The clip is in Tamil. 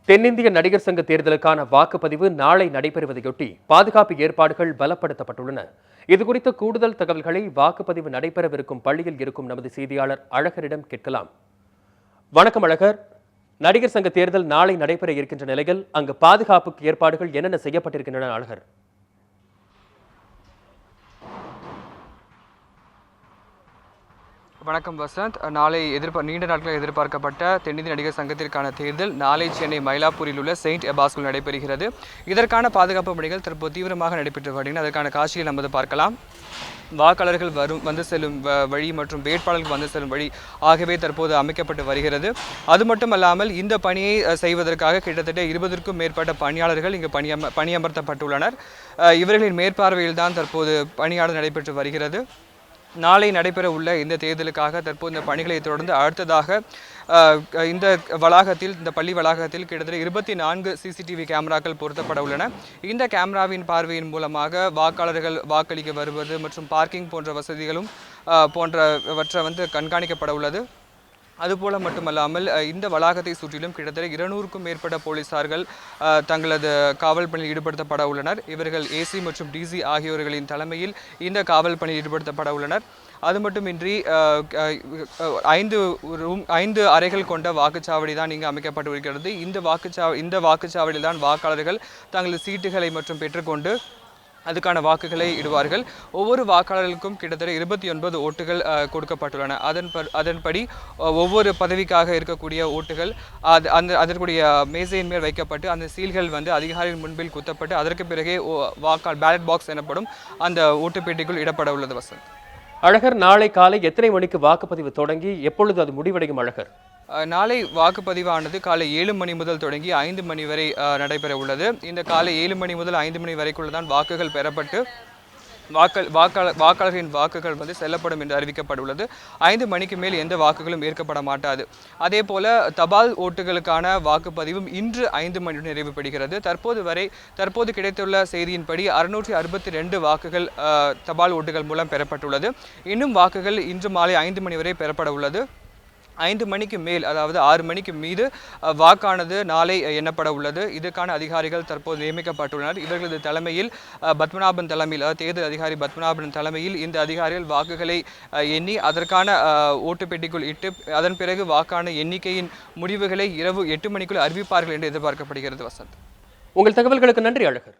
தென்னிந்திய நடிகர் சங்க தேர்தலுக்கான வாக்குப்பதிவு நாளை நடைபெறுவதையொட்டி பாதுகாப்பு ஏற்பாடுகள் பலப்படுத்தப்பட்டுள்ளன. இதுகுறித்த கூடுதல் தகவல்களை வாக்குப்பதிவு நடைபெறவிருக்கும் பள்ளியில் இருக்கும் நமது செய்தியாளர் அழகரிடம் கேட்கலாம். வணக்கம் அழகர். நடிகர் சங்க தேர்தல் நாளை நடைபெற இருக்கின்ற நிலையில் அங்கு பாதுகாப்புக்கு ஏற்பாடுகள் என்னென்ன செய்யப்பட்டிருக்கின்றன அழகர்? வணக்கம் வசந்த். நாளை நீண்ட நாட்களில் எதிர்பார்க்கப்பட்ட தென்னிந்திய நடிகர் சங்கத்திற்கான தேர்தல் நாளை சென்னை மயிலாப்பூரில் உள்ள செயின்ட் எபாஸ்குல் நடைபெறுகிறது. இதற்கான பாதுகாப்பு பணிகள் தற்போது தீவிரமாக நடைபெற்று வருகின்றன. அதற்கான காட்சியை நமது பார்க்கலாம். வாக்காளர்கள் வந்து செல்லும் வழி மற்றும் வேட்பாளர்கள் வந்து செல்லும் வழி ஆகியவை தற்போது அமைக்கப்பட்டு வருகிறது. அது மட்டுமல்லாமல் இந்த பணியை செய்வதற்காக கிட்டத்தட்ட 20க்கும் மேற்பட்ட பணியாளர்கள் இங்கு பணியமர்த்தப்பட்டுள்ளனர். இவர்களின் மேற்பார்வையில் தான் தற்போது பணியாளர் நடைபெற்று வருகிறது. நாளை நடைபெற உள்ள இந்த தேர்தலுக்காக தற்போது இந்த பணிகளை தொடர்ந்து அடுத்ததாக இந்த பள்ளி வளாகத்தில் கிட்டத்தட்ட 24 சிசிடிவி கேமராக்கள் பொருத்தப்பட உள்ளன. இந்த கேமராவின் பார்வையின் மூலமாக வாக்காளர்கள் வாக்களிக்க வருவது மற்றும் பார்க்கிங் போன்ற வசதிகளும் போன்றவற்றை கண்காணிக்கப்பட உள்ளது. அதுபோல மட்டுமல்லாமல் இந்த வளாகத்தை சுற்றிலும் கிட்டத்தட்ட 200க்கும் மேற்பட்ட போலீசார்கள் தங்களது காவல் பணியில் ஈடுபடுத்தப்பட உள்ளனர். இவர்கள் ஏசி மற்றும் டிசி ஆகியோர்களின் தலைமையில் இந்த காவல் பணியில் ஈடுபடுத்தப்பட உள்ளனர். அது மட்டுமின்றி 5 அறைகள் கொண்ட வாக்குச்சாவடி தான் இங்கு அமைக்கப்பட்டு வருகிறது. இந்த வாக்குச்சாவடியில் தான் வாக்காளர்கள் தங்களது சீட்டுகளை மற்றும் பெற்றுக்கொண்டு அதுக்கான வாக்குகளை இடுவார்கள். ஒவ்வொரு வாக்காளர்களுக்கும் கிட்டத்தட்ட 29 ஓட்டுகள் கொடுக்கப்பட்டுள்ளன. அதன்படி ஒவ்வொரு பதவிக்காக இருக்கக்கூடிய ஓட்டுகள் அதற்குரிய மேசையின் மேல் வைக்கப்பட்டு அந்த சீல்கள் அதிகாரிகள் முன்பில் குத்தப்பட்டு அதற்கு பிறகே பேலட் பாக்ஸ் எனப்படும் அந்த ஓட்டுப்பேட்டிக்குள் இடப்பட உள்ளது. வசந்த், அழகர், நாளை காலை எத்தனை மணிக்கு வாக்குப்பதிவு தொடங்கி எப்பொழுது அது முடிவடையும்? அழகர், நாளை வாக்குப்பதிவானது காலை 7 மணி முதல் தொடங்கி 5 மணி வரை நடைபெற உள்ளது. இந்த காலை 7 மணி முதல் 5 மணி வரைக்குள்ள தான் வாக்குகள் பெறப்பட்டு வாக்காளர்களின் வாக்குகள் செல்லப்படும் என்று அறிவிக்கப்பட்டுள்ளது. 5 மணிக்கு மேல் எந்த வாக்குகளும் ஏற்கப்பட மாட்டாது. அதே போல தபால் ஓட்டுகளுக்கான வாக்குப்பதிவும் இன்று 5 மணி நிறைவு பெறுகிறது. தற்போது கிடைத்துள்ள செய்தியின்படி 662 வாக்குகள் தபால் ஓட்டுகள் மூலம் பெறப்பட்டுள்ளது. இன்னும் வாக்குகள் இன்று மாலை 5 மணி வரை பெறப்பட உள்ளது. 5 மணிக்கு மேல், அதாவது 6 மணிக்கு மீது வாக்கானது நாளை எண்ணப்பட உள்ளது. இதற்கான அதிகாரிகள் தற்போது நியமிக்கப்பட்டுள்ளனர். இவர்களது தலைமையில் பத்மநாபன் தலைமையில், தேர்தல் அதிகாரி பத்மநாபன் தலைமையில் இந்த அதிகாரிகள் வாக்குகளை எண்ணி அதற்கான ஓட்டுப்பெட்டிக்குள் இட்டு அதன் பிறகு வாக்கான எண்ணிக்கையின் முடிவுகளை இரவு 8 மணிக்குள் அறிவிப்பார்கள் என்று எதிர்பார்க்கப்படுகிறது. வசந்த், உங்கள் தகவல்களுக்கு நன்றி அழகர்.